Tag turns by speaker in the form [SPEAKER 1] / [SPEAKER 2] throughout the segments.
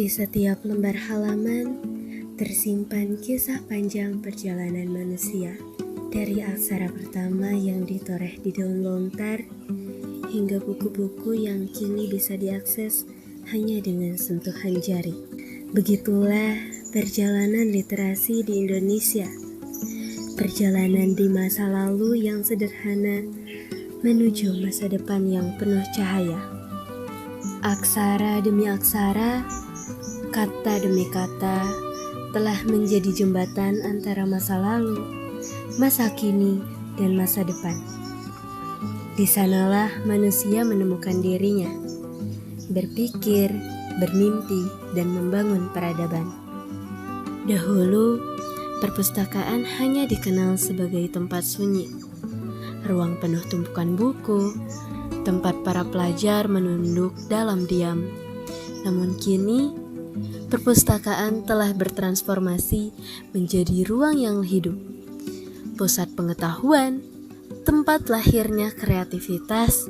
[SPEAKER 1] Di setiap lembar halaman tersimpan kisah panjang perjalanan manusia. Dari aksara pertama yang ditoreh di daun lontar hingga buku-buku yang kini bisa diakses hanya dengan sentuhan jari. Begitulah perjalanan literasi di Indonesia. Perjalanan di masa lalu yang sederhana menuju masa depan yang penuh cahaya. Aksara demi aksara, kata demi kata, telah menjadi jembatan antara masa lalu, masa kini, dan masa depan. Di sanalah manusia menemukan dirinya, berpikir, bermimpi, dan membangun peradaban. Dahulu, perpustakaan hanya dikenal sebagai tempat sunyi, ruang penuh tumpukan buku, tempat para pelajar menunduk dalam diam. Namun kini, perpustakaan telah bertransformasi menjadi ruang yang hidup, pusat pengetahuan, tempat lahirnya kreativitas,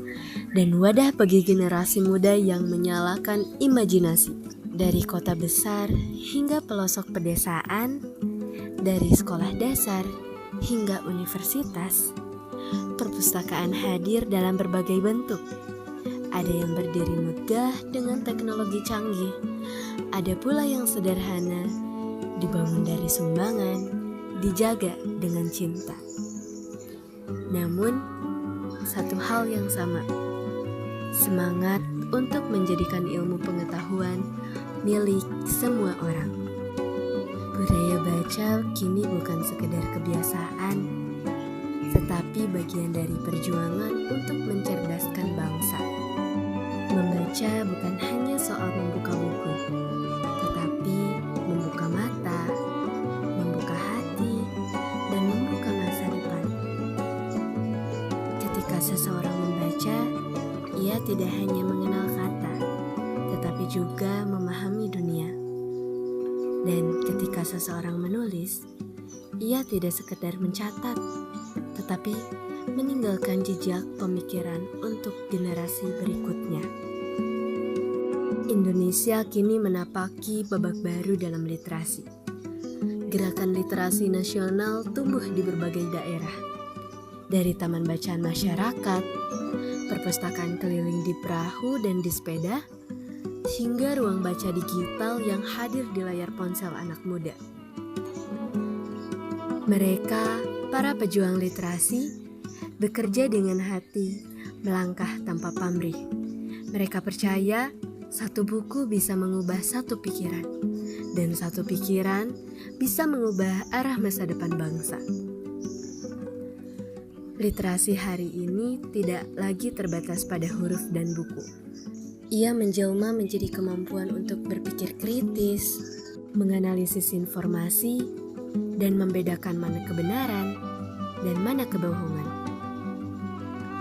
[SPEAKER 1] dan wadah bagi generasi muda yang menyalakan imajinasi. Dari kota besar hingga pelosok pedesaan, dari sekolah dasar hingga universitas, perpustakaan hadir dalam berbagai bentuk. Ada yang berdiri megah dengan teknologi canggih, ada pula yang sederhana, dibangun dari sumbangan, dijaga dengan cinta. Namun, satu hal yang sama, semangat untuk menjadikan ilmu pengetahuan milik semua orang. Budaya baca kini bukan sekedar kebiasaan, tetapi bagian dari perjuangan untuk mencerdaskan bangsa. Membaca bukan hanya soal membuka buku, tetapi membuka mata, membuka hati, dan membuka masa depan. Ketika seseorang membaca, ia tidak hanya mengenal kata, tetapi juga memahami dunia. Dan ketika seseorang menulis, ia tidak sekedar mencatat, tetapi meninggalkan jejak pemikiran untuk generasi berikutnya. Indonesia kini menapaki babak baru dalam literasi. Gerakan literasi nasional tumbuh di berbagai daerah. Dari taman bacaan masyarakat, perpustakaan keliling di perahu dan di sepeda, hingga ruang baca digital yang hadir di layar ponsel anak muda. Mereka, para pejuang literasi, bekerja dengan hati, melangkah tanpa pamrih. Mereka percaya satu buku bisa mengubah satu pikiran, dan satu pikiran bisa mengubah arah masa depan bangsa. Literasi hari ini tidak lagi terbatas pada huruf dan buku. Ia menjelma menjadi kemampuan untuk berpikir kritis, menganalisis informasi, dan membedakan mana kebenaran dan mana kebohongan.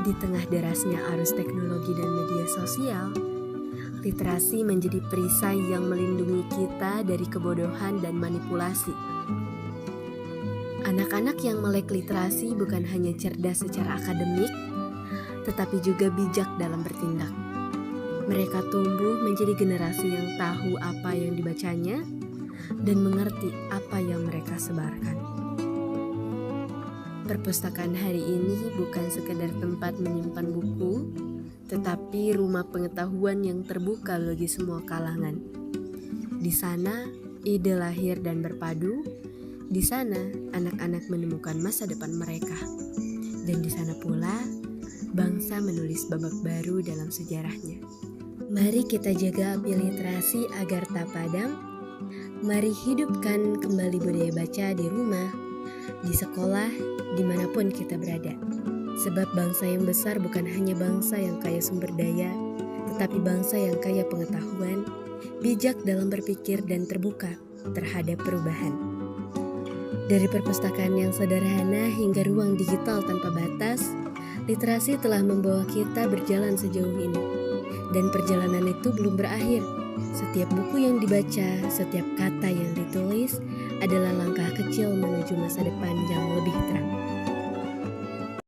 [SPEAKER 1] Di tengah derasnya arus teknologi dan media sosial, literasi menjadi perisai yang melindungi kita dari kebodohan dan manipulasi. Anak-anak yang melek literasi bukan hanya cerdas secara akademik, tetapi juga bijak dalam bertindak. Mereka tumbuh menjadi generasi yang tahu apa yang dibacanya dan mengerti apa yang mereka sebarkan. Perpustakaan hari ini bukan sekedar tempat menyimpan buku, tetapi rumah pengetahuan yang terbuka bagi semua kalangan. Di sana, ide lahir dan berpadu. Di sana, anak-anak menemukan masa depan mereka. Dan di sana pula, bangsa menulis babak baru dalam sejarahnya. Mari kita jaga api literasi agar tak padam. Mari hidupkan kembali budaya baca di rumah, di sekolah, dimanapun kita berada. Sebab bangsa yang besar bukan hanya bangsa yang kaya sumber daya, tetapi bangsa yang kaya pengetahuan, bijak dalam berpikir dan terbuka terhadap perubahan. Dari perpustakaan yang sederhana hingga ruang digital tanpa batas, literasi telah membawa kita berjalan sejauh ini. Dan perjalanan itu belum berakhir. Setiap buku yang dibaca, setiap kata yang ditulis adalah langkah kecil menuju masa depan yang lebih